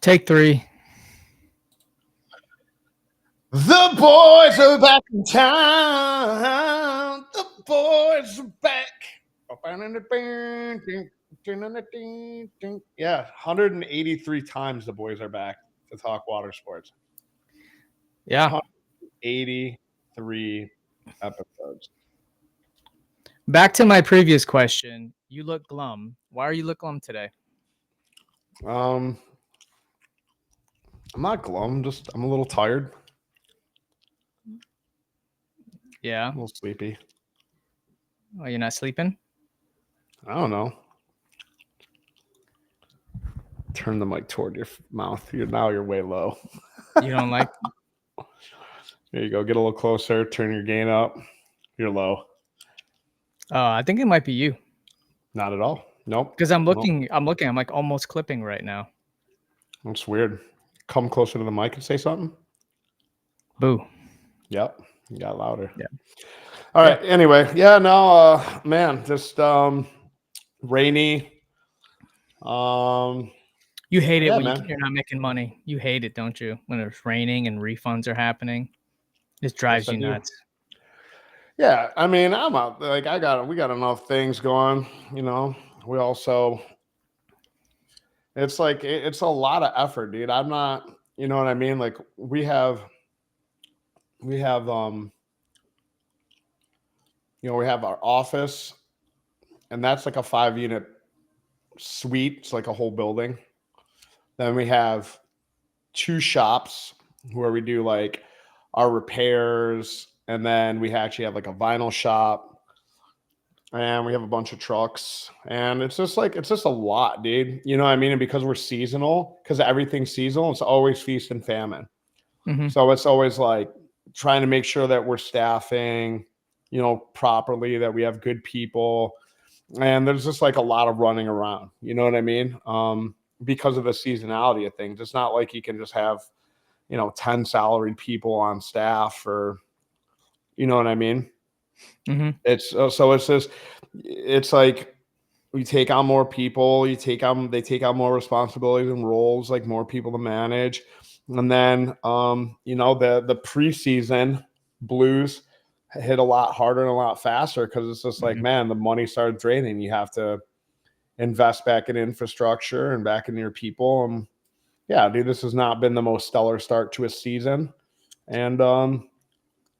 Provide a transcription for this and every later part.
Take 3. The boys are back in town. The boys are back. Yeah, 183 times the boys are back to talk water sports. Yeah. 183 episodes. Back to my previous question. You look glum. Why are you look glum today? I'm not glum. I'm a little tired. Yeah. A little sleepy. Oh, you're not sleeping? I don't know. Turn the mic toward your mouth. Now you're way low. You don't like? There you go. Get a little closer. Turn your gain up. You're low. I think it might be you. Not at all. Nope. Because I'm looking. I'm like almost clipping right now. That's weird. Come closer to the mic and say something. Boo. Yep. You got louder. Yeah. All right. Anyway. Yeah. No. Man. Just rainy. You hate it when man. you're not making money. You hate it, don't you? When it's raining and refunds are happening, it drives you nuts. Yeah, I mean, I'm out. Like, we got enough things going. We also, it's like it's a lot of effort, dude. I'm not, you know what I mean? Like, we have we have our office, and that's like a 5-unit suite. It's like a whole building. Then we have 2 shops where we do like our repairs, and then we actually have like a vinyl shop, and we have a bunch of trucks, and it's just a lot, dude. You know what I mean? And because we're seasonal, because everything's seasonal, it's always feast and famine. Mm-hmm. So it's always like trying to make sure that we're staffing, properly, that we have good people, and there's just like a lot of running around. You know what I mean? Because of the seasonality of things, it's not like you can just have 10 salaried people on staff, or you know what I mean? Mm-hmm. It's like you take on more people, they take on more responsibilities and roles, like more people to manage. And then the preseason blues hit a lot harder and a lot faster, because it's just like, man, the money started draining. You have to invest back in infrastructure and back in your people. And yeah, dude, this has not been the most stellar start to a season. And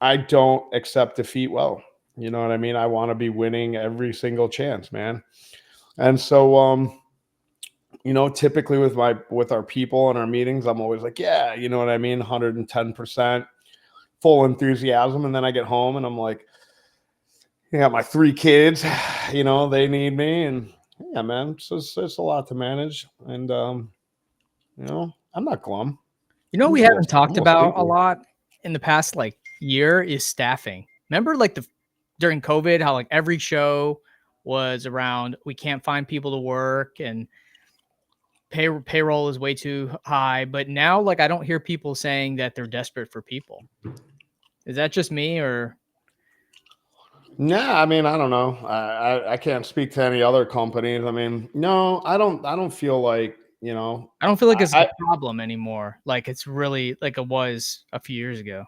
I don't accept defeat well. You know what I mean? I want to be winning every single chance, man. And so, typically with our people and our meetings, I'm always like, yeah, you know what I mean? 110% full enthusiasm. And then I get home and I'm like, I got my 3 kids, they need me. And yeah, man, it's a lot to manage. And, I'm not glum. We haven't talked about a lot in the past year is staffing. Remember during COVID, how every show was around, we can't find people to work and payroll is way too high. But now I don't hear people saying that they're desperate for people. Is that just me, or? Nah, I mean, I don't know. I can't speak to any other companies. I mean, no, I don't feel like, I don't feel like it's a problem anymore. Like it's really like it was a few years ago.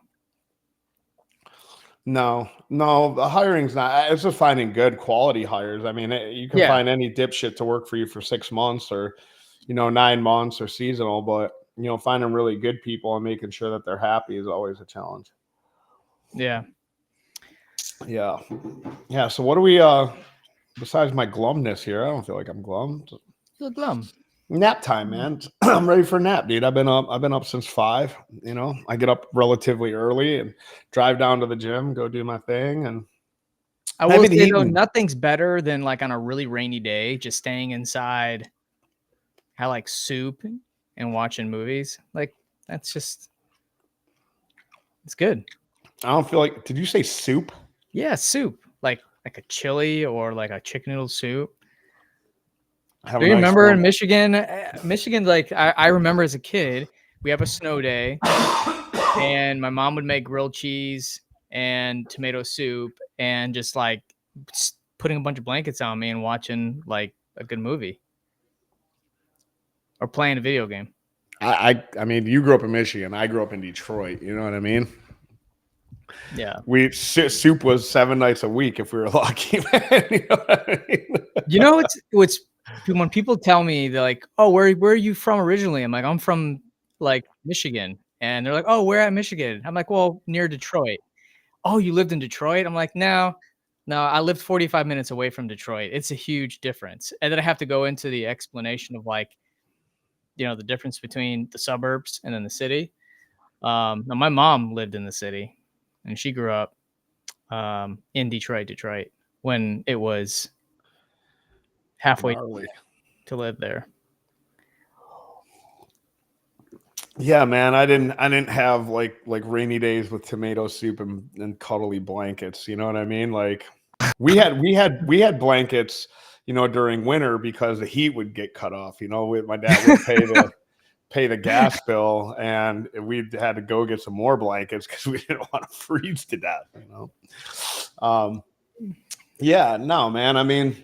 No, the hiring's not. It's just finding good quality hires. I mean, you can find any dipshit to work for you for 6 months or, 9 months or seasonal, but finding really good people and making sure that they're happy is always a challenge. Yeah. So what do we? Besides my glumness here, I don't feel like I'm glum. You look glum. Nap time, man. I'm ready for a nap, dude. I've been up since 5. I get up relatively early and drive down to the gym, go do my thing. And I will say though, nothing's better than on a really rainy day, just staying inside. I like soup and watching movies. That's just, it's good. I don't feel like. Did you say soup? Yeah, soup. Like a chili or a chicken noodle soup. Do you remember in Michigan? I remember as a kid, we have a snow day, and my mom would make grilled cheese and tomato soup, and just putting a bunch of blankets on me and watching a good movie or playing a video game. I mean, you grew up in Michigan. I grew up in Detroit. You know what I mean? Yeah. Soup was 7 nights a week if we were lucky. Man. You know what I mean? You know what's when people tell me they're like, "Oh, where are you from originally?" I'm like, "I'm from like Michigan," and they're like, "Oh, where at Michigan?" I'm like, "Well, near Detroit." "Oh, you lived in Detroit?" I'm like, "No, no, I lived 45 minutes away from Detroit. It's a huge difference." And then I have to go into the explanation of like, the difference between the suburbs and then the city. Now my mom lived in the city, and she grew up in Detroit, when it was halfway Gnarly. to live there. Yeah, man. I didn't have like rainy days with tomato soup and cuddly blankets. You know what I mean? Like we had blankets, during winter because the heat would get cut off. My dad would pay the gas bill, and we had to go get some more blankets because we didn't want to freeze to death. Yeah, no, man. I mean,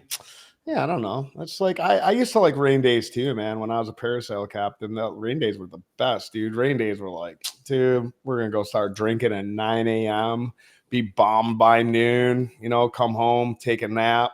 yeah, I don't know. It's like I used to like rain days too, man. When I was a parasail captain, the rain days were the best, dude. Rain days were like, dude, we're gonna go start drinking at 9 a.m., be bombed by noon, come home, take a nap,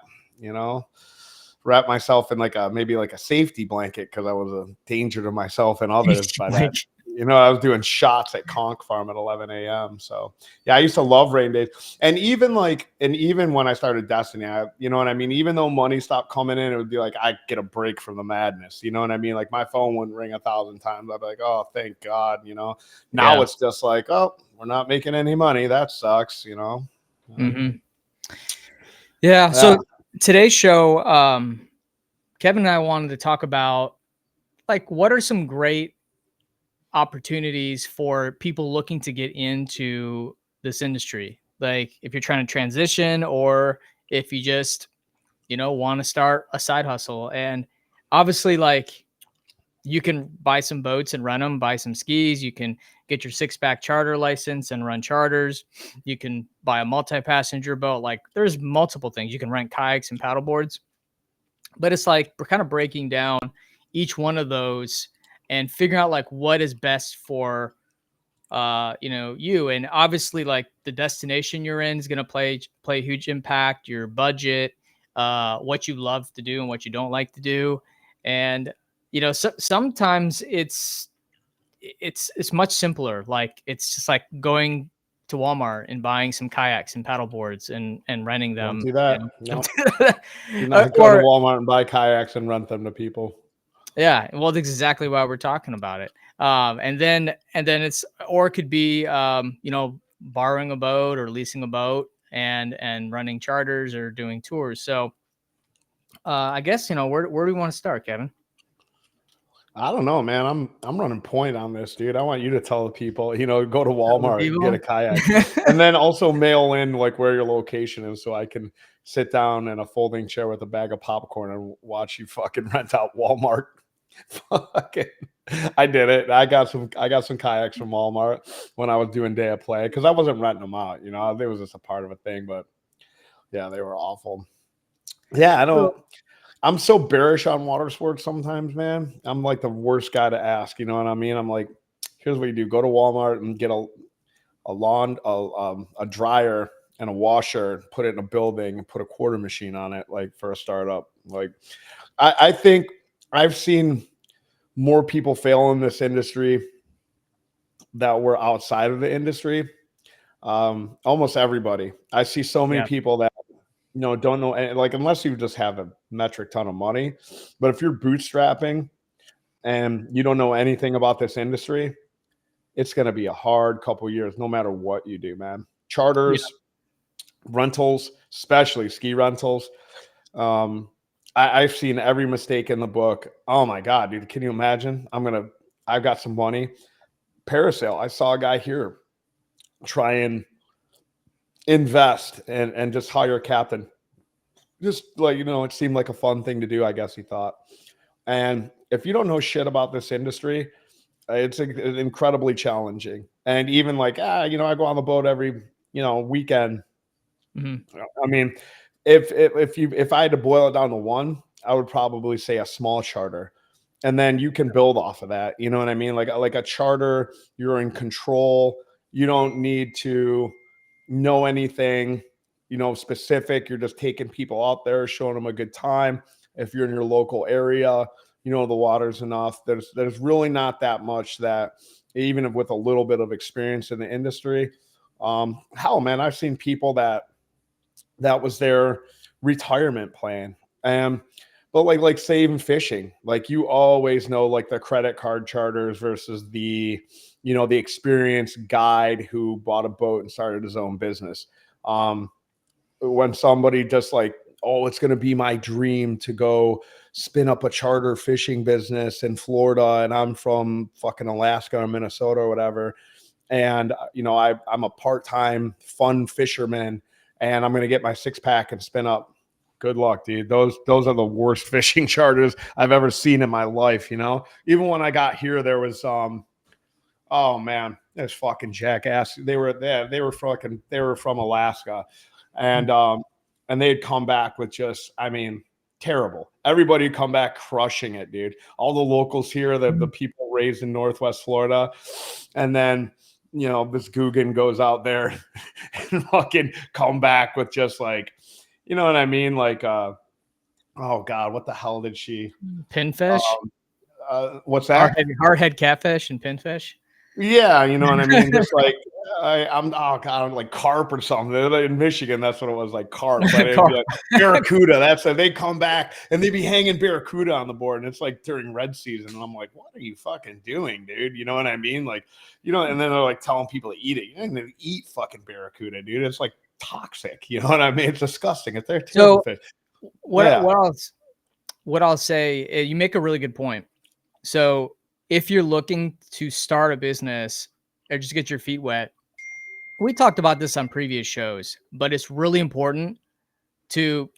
wrap myself in maybe like a safety blanket because I was a danger to myself and others by that. I was doing shots at Conch Farm at 11 a.m. So yeah, I used to love rain days. And even when I started Destiny, you know what I mean? Even though money stopped coming in, it would be like, I get a break from the madness. You know what I mean? Like my phone wouldn't ring 1,000 times. I'd be like, oh, thank God, Now it's just like, oh, we're not making any money. That sucks, Mm-hmm. Yeah. So today's show, Kevin and I wanted to talk about like what are some great opportunities for people looking to get into this industry. Like if you're trying to transition or if you just, want to start a side hustle. And obviously like you can buy some boats and rent them, buy some skis. You can get your 6-pack charter license and run charters. You can buy a multi-passenger boat. Like there's multiple things. You can rent kayaks and paddle boards, but it's like we're kind of breaking down each one of those and figuring out like what is best for you. And obviously like the destination you're in is going to play a huge impact, your budget, what you love to do and what you don't like to do. And sometimes it's much simpler. Like it's just like going to Walmart and buying some kayaks and paddle boards and renting them. Don't do that. No. Do not go to Walmart and buy kayaks and rent them to people. Yeah, well, that's exactly why we're talking about it. And then it's, or it could be borrowing a boat or leasing a boat and running charters or doing tours. So I guess where do we want to start, Kevin? I don't know, man. I'm running point on this, dude. I want you to tell the people, go to Walmart and get a kayak, and then also mail in like where your location is, so I can sit down in a folding chair with a bag of popcorn and watch you fucking rent out Walmart. Fucking, I did it. I got some kayaks from Walmart when I was doing day of play because I wasn't renting them out. It was just a part of a thing, but yeah, they were awful. Yeah, I'm so bearish on water sports sometimes, man. I'm like the worst guy to ask. You know what I mean? I'm like, here's what you do: go to Walmart and get a dryer and a washer, put it in a building, and put a quarter machine on it, like for a startup. Like, I think I've seen more people fail in this industry that were outside of the industry. Almost everybody. I see so many people that don't know, like, unless you just have a metric ton of money. But if you're bootstrapping and you don't know anything about this industry, it's going to be a hard couple years, no matter what you do, man. Charters, rentals, especially ski rentals. I've seen every mistake in the book. Oh my God, dude. Can you imagine? I've got some money. Parasail. I saw a guy here try and invest and just hire a captain. Just like, it seemed like a fun thing to do, I guess he thought. And if you don't know shit about this industry, it's incredibly challenging. And even like, I go on the boat every, weekend. Mm-hmm. I mean, if I had to boil it down to one, I would probably say a small charter. and then you can build off of that. You know what I mean? Like a charter, you're in control. You don't need to know anything, specific. You're just taking people out there, showing them a good time. If you're in your local area, the water's enough. There's really not that much that, even with a little bit of experience in the industry, hell, man, I've seen people that was their retirement plan. But like say even fishing, like you always know, like the credit card charters versus the, the experienced guide who bought a boat and started his own business. When somebody just like, oh, it's going to be my dream to go spin up a charter fishing business in Florida, and I'm from fucking Alaska or Minnesota or whatever. And, I'm a part-time fun fisherman, and I'm going to get my 6-pack and spin up. Good luck, dude. Those are the worst fishing charters I've ever seen in my life. Even when I got here, there was, oh man, there's fucking jackass. They were from Alaska, and they'd come back with just, I mean, terrible. Everybody come back crushing it, dude. All the locals here, the people raised in Northwest Florida, and then, this Guggen goes out there and fucking come back with just like, you know what I mean? Like, oh God, what the hell did she? Pinfish? What's that? Hardhead catfish and pinfish? Yeah, you know what I mean? Just like, I'm like carp or something. In Michigan, that's what it was, like carp. But it'd be like barracuda. That's it. They come back and they'd be hanging barracuda on the board, and it's like during red season. And I'm like, what are you fucking doing, dude? You know what I mean? Like, and then they're like telling people to eat it. You don't even eat fucking barracuda, dude. It's like toxic. You know what I mean? It's disgusting. It's their terrible fish. What I'll say, you make a really good point. So if you're looking to start a business or just get your feet wet, we talked about this on previous shows, but it's really important to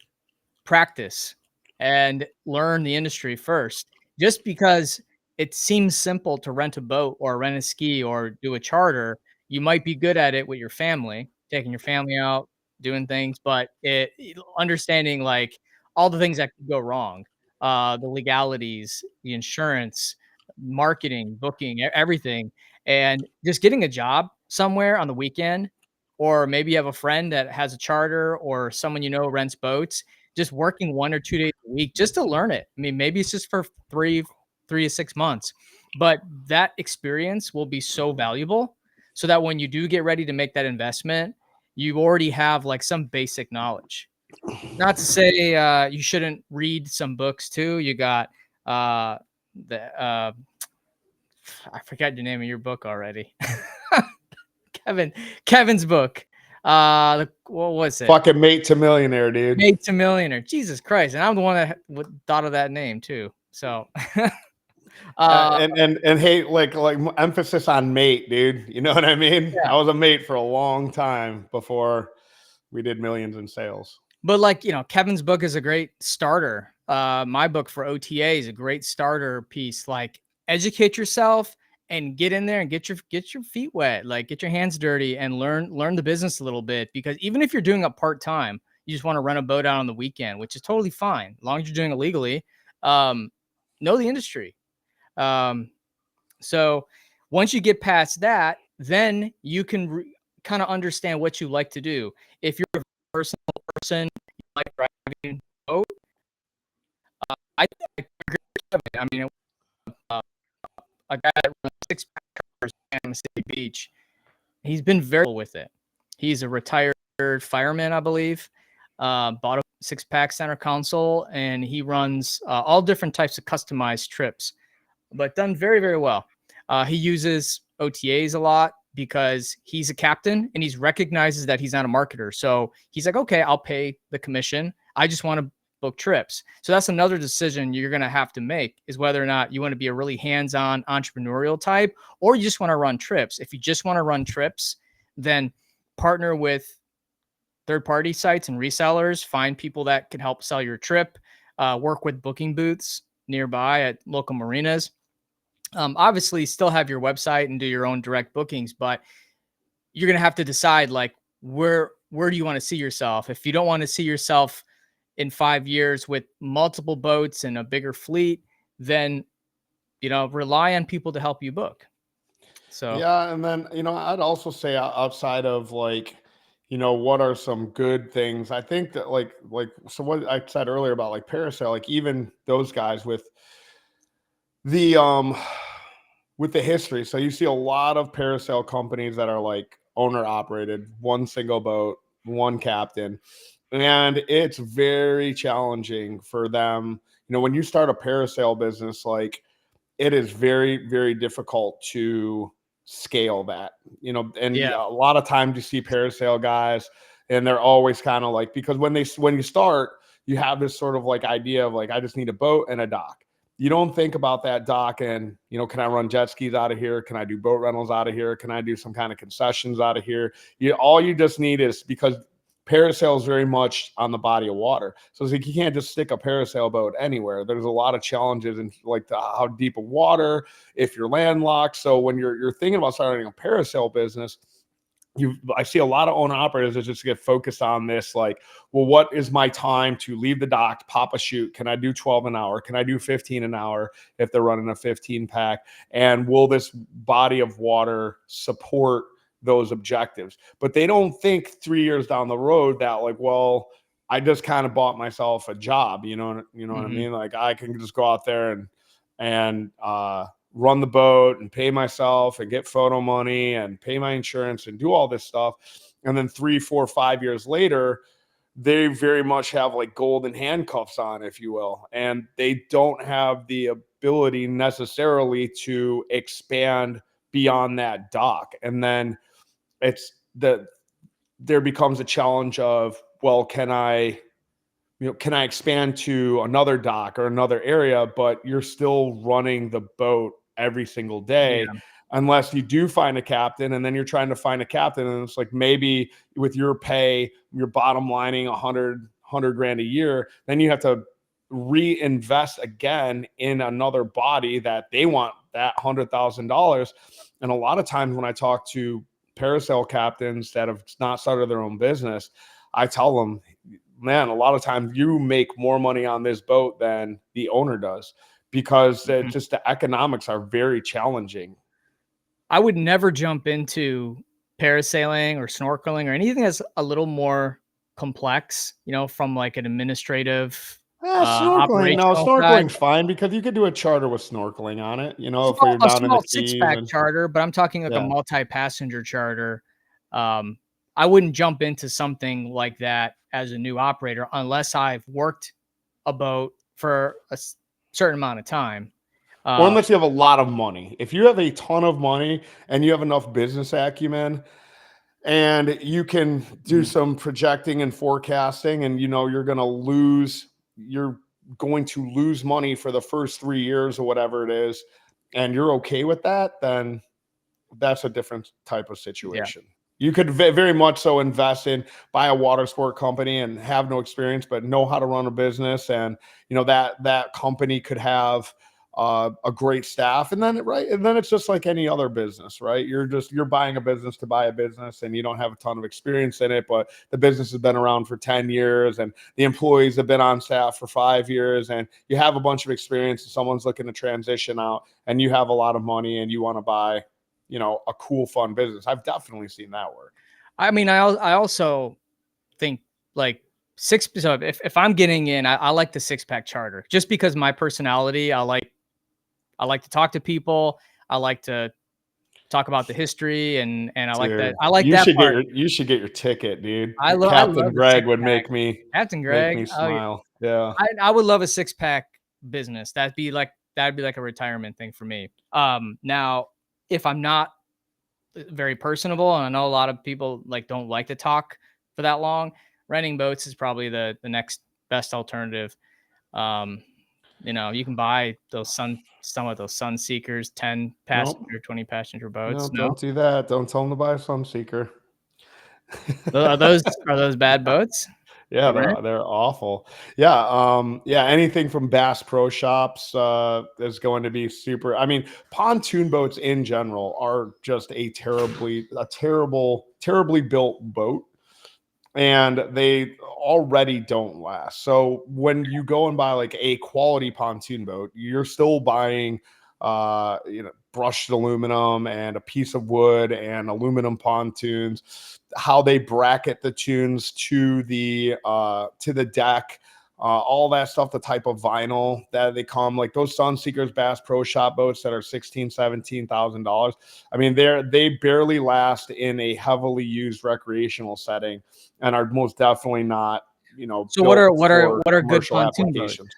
practice and learn the industry first. Just because it seems simple to rent a boat or rent a ski or do a charter, you might be good at it with your family, taking your family out, doing things, but understanding like all the things that could go wrong, the legalities, the insurance, marketing, booking, everything, and just getting a job somewhere on the weekend, or maybe you have a friend that has a charter or someone rents boats, just working 1 or 2 days a week just to learn it. I mean, maybe it's just for three to 6 months, but that experience will be so valuable so that when you do get ready to make that investment, you already have like some basic knowledge. Not to say you shouldn't read some books too. You got I forgot the name of your book already. Kevin's book. What was it? Fucking Mate to Millionaire, dude. Mate to Millionaire. Jesus Christ. And I'm the one that thought of that name too. So and hey, like emphasis on mate, dude. You know what I mean? Yeah. I was a mate for a long time before we did millions in sales. But like, Kevin's book is a great starter. My book for OTA is a great starter piece. Like, educate yourself and get in there and get your feet wet, like get your hands dirty and learn the business a little bit. Because even if you're doing it part-time, you just want to rent a boat out on the weekend, which is totally fine as long as you're doing it legally. Know the industry. So once you get past that, then you can kind of understand what you like to do. If you're a personal person, you like driving a boat, I mean, a guy that runs 6-packers in Panama City Beach, he's been very cool with it. He's a retired fireman, I believe. Bought a 6-pack center console, and he runs all different types of customized trips, but done very, very well. He uses OTAs a lot because he's a captain and he recognizes that he's not a marketer. So he's like, okay, I'll pay the commission. I just want to book trips. So that's another decision you're going to have to make, is whether or not you want to be a really hands-on entrepreneurial type, or you just want to run trips. If you just want to run trips, then partner with third-party sites and resellers, find people that can help sell your trip, work with booking booths nearby at local marinas. Obviously still have your website and do your own direct bookings, but you're going to have to decide like where do you want to see yourself? If you don't want to see yourself in 5 years with multiple boats and a bigger fleet, then rely on people to help you book. So yeah, and then I'd also say outside of like, what are some good things? I think that so what I said earlier about like parasail, like even those guys the um with the history. So you see a lot of parasail companies that are like owner operated, one single boat, one captain, and it's very challenging for them. When you start a parasail business, like it is very, very difficult to scale that, and yeah, a lot of times you see parasail guys and they're always kind of like, because when you start, you have this sort of like idea of like, I just need a boat and a dock. You don't think about that dock and, can I run jet skis out of here? Can I do boat rentals out of here? Can I do some kind of concessions out of here? All you just need is, because parasail is very much on the body of water. So it's like you can't just stick a parasail boat anywhere. There's a lot of challenges in like how deep of water, if you're landlocked. So when you're thinking about starting a parasail business, I see a lot of owner operators that just get focused on this, like, well, what is my time to leave the dock, pop a chute? Can I do 12 an hour? Can I do 15 an hour if they're running a 15 pack? And will this body of water support those objectives? But they don't think 3 years down the road that like, well, I just kind of bought myself a job, what I mean? Like I can just go out there and run the boat and pay myself and get photo money and pay my insurance and do all this stuff. And then 3, 4, 5 years later, they very much have like golden handcuffs on, if you will. And they don't have the ability necessarily to expand beyond that dock. And then there becomes a challenge of, well, can I expand to another dock or another area, but you're still running the boat every single day, yeah, unless you do find a captain, and then you're trying to find a captain. And it's like, maybe with your pay, you're bottom lining 100 grand a year. Then you have to reinvest again in another body that they want that $100,000. And a lot of times when I talk to parasail captains that have not started their own business, I tell them, man, a lot of times you make more money on this boat than the owner does, because just the economics are very challenging. I would never jump into parasailing or snorkeling or anything that's a little more complex, from like an administrative Snorkeling. No, operational side. snorkeling's fine because you could do a charter with snorkeling on it, if you're A down in the small seas. six-pack And charter, but I'm talking like a yeah. multi-passenger charter. I wouldn't jump into something like that as a new operator unless I've worked a boat for a certain amount of time. Or unless you have a lot of money. If you have a ton of money and you have enough business acumen and you can do some projecting and forecasting, and you're going to lose money for the first 3 years or whatever it is, and you're okay with that, then that's a different type of Yeah. situation. You could very much so invest in, buy a water sport company and have no experience, but know how to run a business. And, that company could have a great staff. And then, and then it's just like any other business, right? You're buying a business to buy a business, and you don't have a ton of experience in it, but the business has been around for 10 years and the employees have been on staff for 5 years, and you have a bunch of experience, and someone's looking to transition out, and you have a lot of money and you want to buy a cool, fun business. I've definitely seen that work. I mean, I also think like so if I'm getting in, I like the 6-pack charter just because my personality, I like to talk to people. I like to talk about the history and I like that. I like that part. You should get your ticket, dude. I love Captain the Greg would 6-pack. make me Captain Greg. Oh yeah. smile. Yeah. I would love a 6-pack business. That'd be like a retirement thing for me. Now if I'm not very personable, and I know a lot of people don't like to talk for that long, renting boats is probably the next best alternative. You can buy some of those Sunseekers, 10 passenger, Nope. 20 passenger boats. No, don't do that. Don't tell them to buy a Sunseeker. Are those bad boats? Yeah, they're awful. Yeah, anything from Bass Pro Shops is going to be super. I mean, pontoon boats in general are just a terribly built boat, and they already don't last. So when you go and buy like a quality pontoon boat, you're still buying brushed aluminum and a piece of wood and aluminum pontoons, how they bracket the tunes to the deck, all that stuff, the type of vinyl that they come, like those Sunseekers Bass Pro Shop boats that are $16,000-$17,000. I mean, they barely last in a heavily used recreational setting and are most definitely not, So built what are good commercial pontoon boats? applications.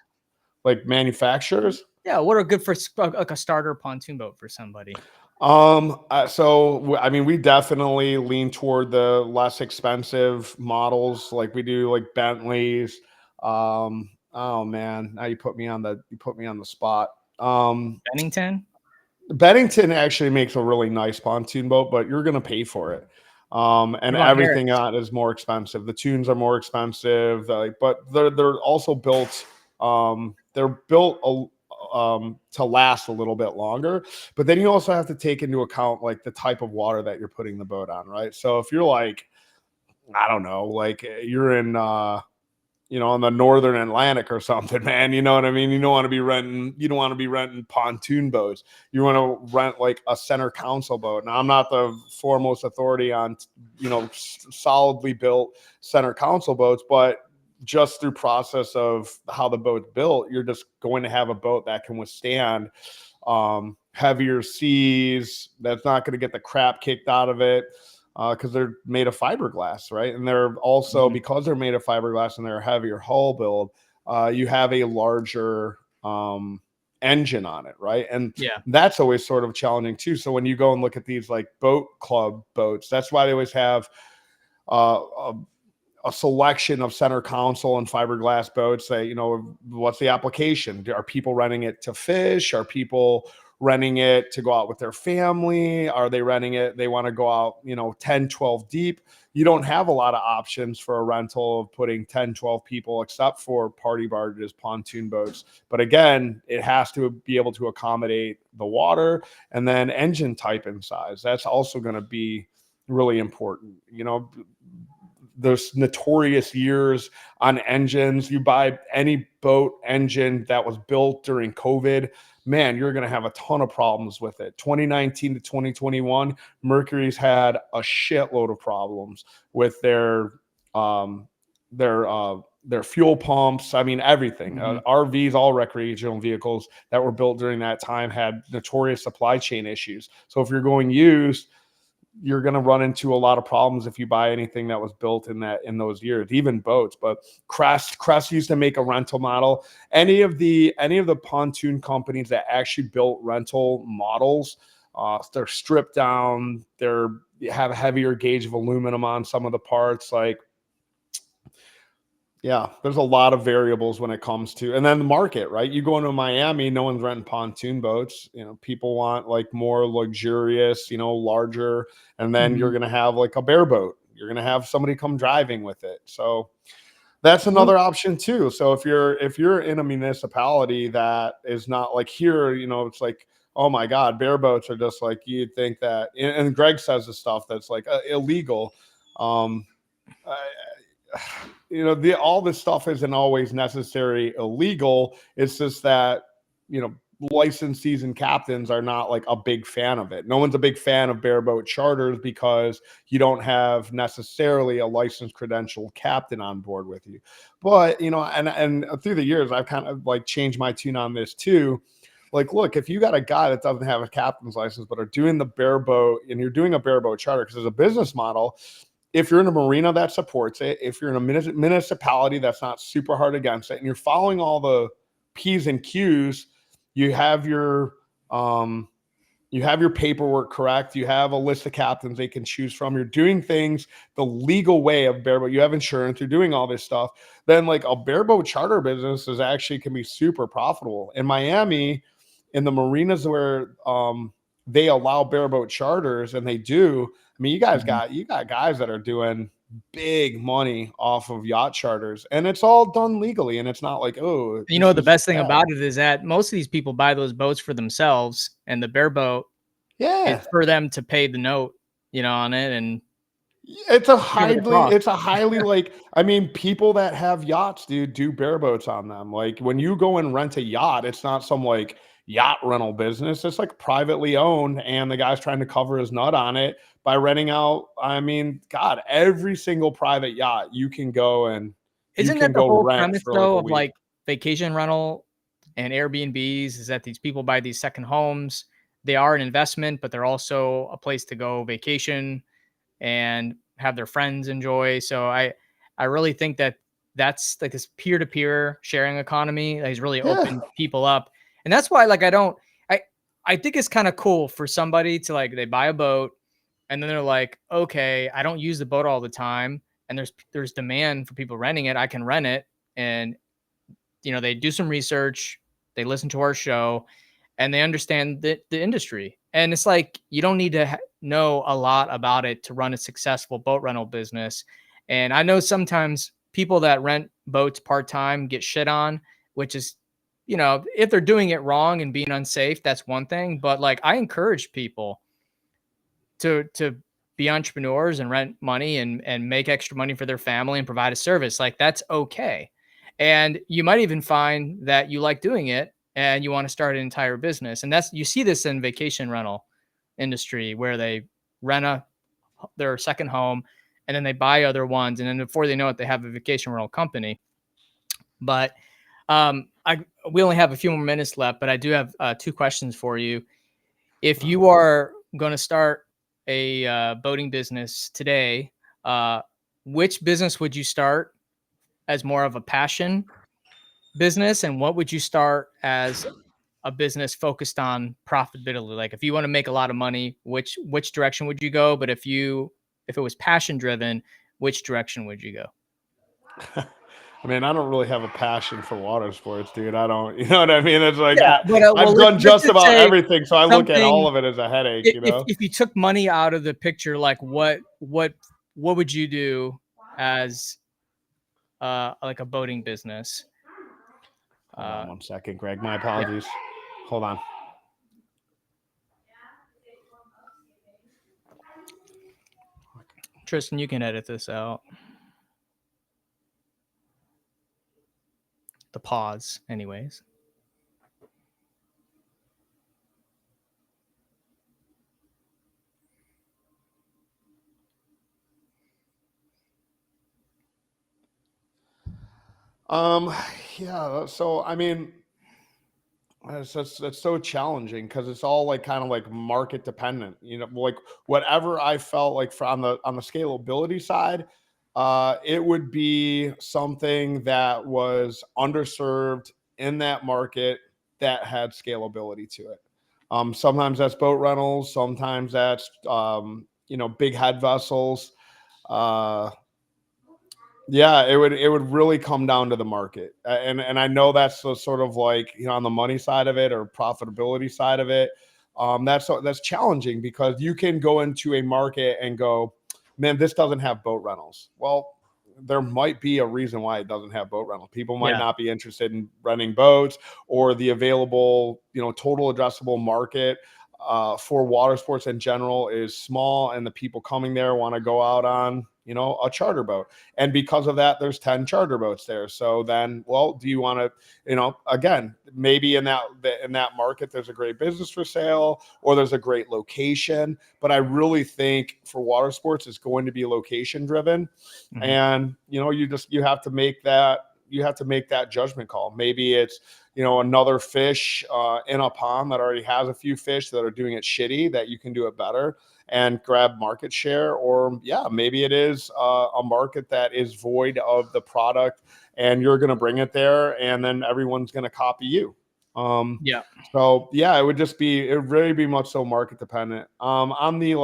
Like manufacturers? Yeah, what are good for like a starter pontoon boat for somebody? So I mean, we definitely lean toward the less expensive models, like we do like Bentleys. Oh man, now you put me on the spot. Bennington? Bennington actually makes a really nice pontoon boat, but you're gonna pay for it. And everything on it is more expensive. The tunes are more expensive, but they're also built. They're built to last a little bit longer. But then you also have to take into account like the type of water that you're putting the boat on, right? So if you're like, I don't know, like you're in on the northern Atlantic or something, man. You know what I mean? You don't want to be renting pontoon boats. You want to rent like a center console boat. Now, I'm not the foremost authority on, solidly built center console boats, but just through process of how the boat's built, you're just going to have a boat that can withstand heavier seas, that's not going to get the crap kicked out of it. Because they're made of fiberglass, right? And they're also, because they're made of fiberglass and they're a heavier hull build, you have a larger engine on it, right? And that's always sort of challenging too. So when you go and look at these like boat club boats, that's why they always have a selection of center console and fiberglass boats that, what's the application? Are people renting it to fish? Are people renting it to go out with their family? Are they renting it? They want to go out, 10, 12 deep. You don't have a lot of options for a rental of putting 10, 12 people, except for party barges, pontoon boats. But again, it has to be able to accommodate the water, and then engine type and size. That's also going to be really important. Those notorious years on engines, you buy any boat engine that was built during COVID, man, you're going to have a ton of problems with it. 2019 to 2021, Mercury's had a shitload of problems with their fuel pumps. I mean, everything. RVs, all recreational vehicles that were built during that time had notorious supply chain issues. So if you're going used, you're going to run into a lot of problems if you buy anything that was built in those years, even boats. But Crest used to make a rental model. Any of the pontoon companies that actually built rental models, they're stripped down. They have a heavier gauge of aluminum on some of the parts. There's a lot of variables when it comes to, and then the market, right? You go into Miami, no one's renting pontoon boats. People want like more luxurious, larger, and then you're going to have like a bareboat. You're going to have somebody come driving with it. So that's another option too. So if you're in a municipality that is not like here, it's like, oh my God, bareboats are just like, you'd think that, and Greg says the stuff that's like illegal. All this stuff isn't always necessarily illegal. It's just that, licensed seasoned captains are not like a big fan of it. No one's a big fan of bareboat charters because you don't have necessarily a licensed credentialed captain on board with you. But, and through the years, I've kind of like changed my tune on this too. Like, look, if you got a guy that doesn't have a captain's license, but are doing the bareboat, and you're doing a bareboat charter, because there's a business model. If you're in a marina that supports it, if you're in a municipality that's not super hard against it, and you're following all the P's and Q's, you have your paperwork correct. You have a list of captains they can choose from. You're doing things the legal way of bareboat. You have insurance. You're doing all this stuff. Then like a bareboat charter business can be super profitable. In Miami, in the marinas where they allow bareboat charters, and they do. I mean, you got guys that are doing big money off of yacht charters, and it's all done legally, and it's not like, oh, the best thing about it is that most of these people buy those boats for themselves, and the bareboat is for them to pay the note, on it. And it's a highly like, I mean, people that have yachts do bareboats on them. Like when you go and rent a yacht, it's not some like yacht rental business. It's like privately owned, and the guy's trying to cover his nut on it by renting out. I mean, God, every single private yacht you can go and Isn't that the whole premise though of like vacation rental and Airbnbs is that these people buy these second homes. They are an investment, but they're also a place to go vacation and have their friends enjoy. So I really think that that's like this peer-to-peer sharing economy that has really opened people up. And that's why like I think it's kind of cool for somebody to like they buy a boat and then they're like, okay, I don't use the boat all the time and there's demand for people renting it. I can rent it. And they do some research, they listen to our show, and they understand the industry. And it's like you don't need to know a lot about it to run a successful boat rental business. And I know sometimes people that rent boats part-time get shit on, which is, if they're doing it wrong and being unsafe, that's one thing. But like I encourage people to be entrepreneurs and rent money and make extra money for their family and provide a service. Like that's okay. And you might even find that you like doing it and you want to start an entire business. And you see this in vacation rental industry where they rent their second home and then they buy other ones. And then before they know it, they have a vacation rental company. But we only have a few more minutes left, but I do have 2 questions for you. If you are going to start a boating business today, which business would you start as more of a passion business, and what would you start as a business focused on profitability? Like if you want to make a lot of money, which direction would you go? But if it was passion driven, which direction would you go? I mean, I don't really have a passion for water sports, dude. I don't, you know what I mean? It's like I've done just about everything, so I look at all of it as a headache. If you took money out of the picture, like what would you do as like a boating business? Hold on 1 second, Greg. My apologies. Yeah. Hold on. Tristan, you can edit this out. The pause, anyways. Yeah. So I mean, that's so challenging because it's all like kind of like market dependent. Like whatever I felt like on the scalability side, it would be something that was underserved in that market that had scalability to it. Sometimes that's boat rentals, sometimes that's big head vessels. Yeah, it would really come down to the market, and I know that's the sort of like on the money side of it or profitability side of it. That's challenging because you can go into a market and go, man, this doesn't have boat rentals. Well, there might be a reason why it doesn't have boat rental. People might not be interested in renting boats, or the available total addressable market for water sports in general is small, and the people coming there want to go out on a charter boat, and because of that there's 10 charter boats there. So then, well, do you want to again, maybe in that market there's a great business for sale or there's a great location, but I really think for water sports it's going to be location driven. Mm-hmm. And you have to make that judgment call. Maybe it's another fish in a pond that already has a few fish that are doing it shitty, that you can do it better and grab market share. Or maybe it is a market that is void of the product and you're going to bring it there and then everyone's going to copy you. So it would really be much so market dependent. On the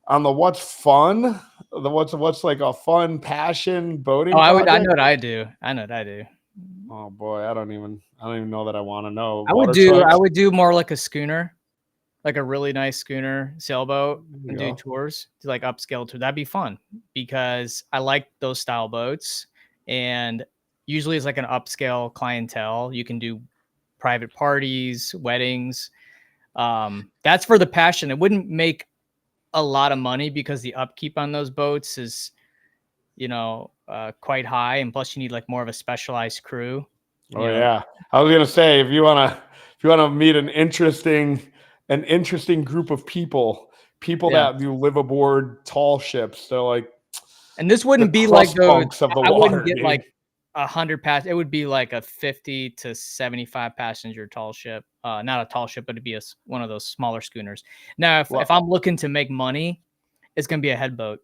what's fun, what's like a fun passion boating. I know what I do. Oh boy, I don't even know that I want to know. I would do more like a schooner, like a really nice schooner sailboat, and do tours to like upscale tour. That'd be fun because I like those style boats, and usually it's like an upscale clientele. You can do private parties, weddings. That's for the passion. It wouldn't make a lot of money because the upkeep on those boats is quite high, and plus you need like more of a specialized crew. I was gonna say, if you want if you want to meet an interesting group of people Yeah. that do live aboard tall ships. They're like And this the wouldn't be like crust those. bunks of the I wouldn't water, get dude. like 100 pass. It would be like a 50 to 75 passenger tall ship. Not a tall ship, but it'd be one of those smaller schooners. Now, if I'm looking to make money, it's gonna be a headboat.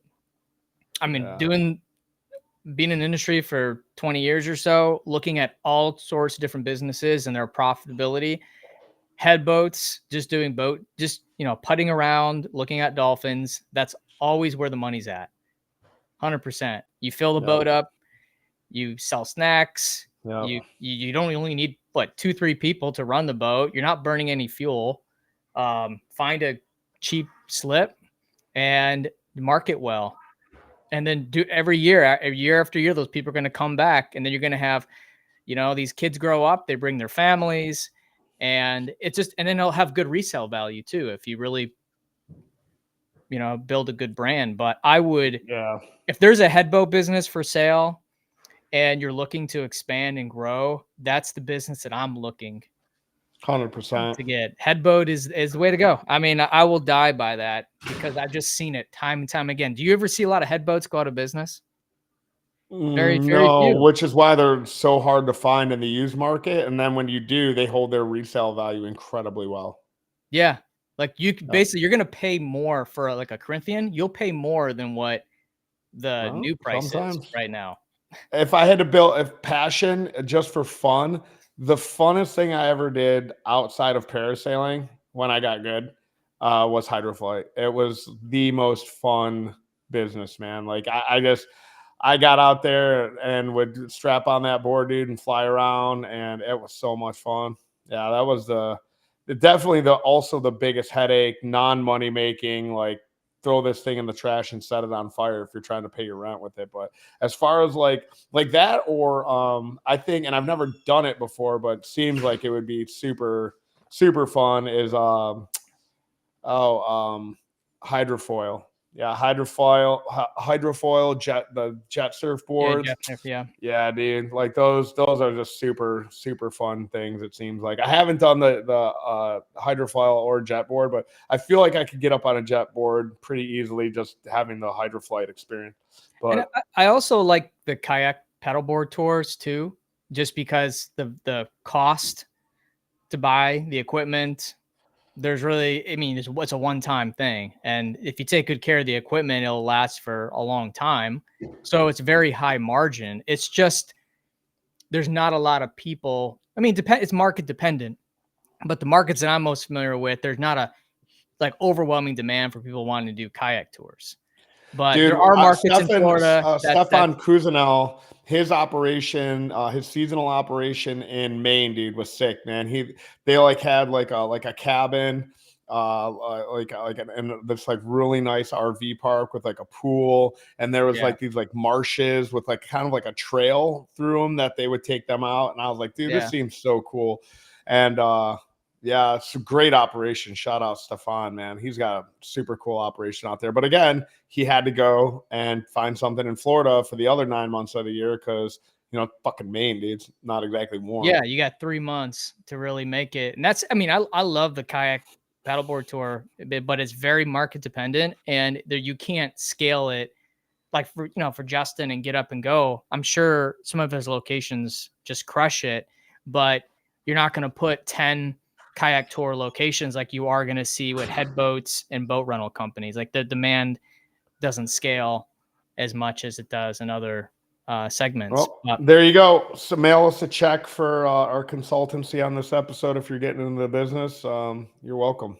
I mean, being in the industry for 20 years or so, looking at all sorts of different businesses and their profitability, headboats, just doing boat, just, putting around, looking at dolphins. That's always where the money's at. 100%. You fill the boat up, you sell snacks. You don't only need 2-3 people to run the boat. You're not burning any fuel. Find a cheap slip and market well. And then do every year after year, those people are going to come back, and then you're going to have, these kids grow up, they bring their families, and and then they'll have good resale value too if you really, build a good brand. But I would, if there's a headboat business for sale and you're looking to expand and grow, that's the business that I'm looking 100% to get. Headboat is the way to go. I mean, I will die by that because I've just seen it time and time again. Do you ever see a lot of headboats go out of business? Very, very No, few. which is why they're so hard to find in the used market. And then when you do, they hold their resale value incredibly well. Yeah. Like basically, you're going to pay more for like a Corinthian. You'll pay more than what the new price is right now. If I had to build passion just for fun, the funnest thing I ever did outside of parasailing when I got good was hydroflight. It was the most fun business, man. Like I got out there and would strap on that board, dude, and fly around, and it was so much fun. Yeah, that was definitely also the biggest headache, non-money making, like throw this thing in the trash and set it on fire if you're trying to pay your rent with it. But as far as like that, or I think, and I've never done it before, but seems like it would be super, super fun is hydrofoil. Yeah, hydrofoil jet surfboards. Yeah, dude. Like those are just super, super fun things. It seems like I haven't done the hydrofoil or jet board, but I feel like I could get up on a jet board pretty easily just having the hydroflight experience. But and I also like the kayak paddleboard tours too, just because the cost to buy the equipment. There's really, it's a one-time thing. And if you take good care of the equipment, it'll last for a long time. So it's very high margin. It's just, there's not a lot of people. I mean, it's market dependent, but the markets that I'm most familiar with, there's not a overwhelming demand for people wanting to do kayak tours. But dude, there are markets in Florida. Stefan Cousinel, his operation, his seasonal operation in Maine, dude, was sick, man. They like had like a cabin, and this like really nice RV park with like a pool, and there was like these like marshes with like kind of like a trail through them that they would take them out, and I was like, dude, this seems so cool, and yeah, it's a great operation. Shout out Stefan, man. He's got a super cool operation out there. But again, he had to go and find something in Florida for the other 9 months of the year because, fucking Maine, dude, it's not exactly warm. Yeah, you got 3 months to really make it. And that's, I love the kayak paddleboard tour, but it's very market dependent, and you can't scale it like for Justin and get up and go. I'm sure some of his locations just crush it, but you're not going to put 10 kayak tour locations like you are going to see with headboats and boat rental companies. Like the demand doesn't scale as much as it does in other segments. Well, there you go. So mail us a check for our consultancy on this episode. If you're getting into the business, you're welcome.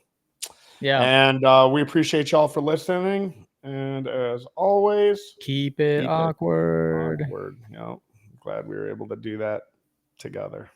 Yeah. And we appreciate y'all for listening. And as always, keep it awkward. Yeah, I'm glad we were able to do that together.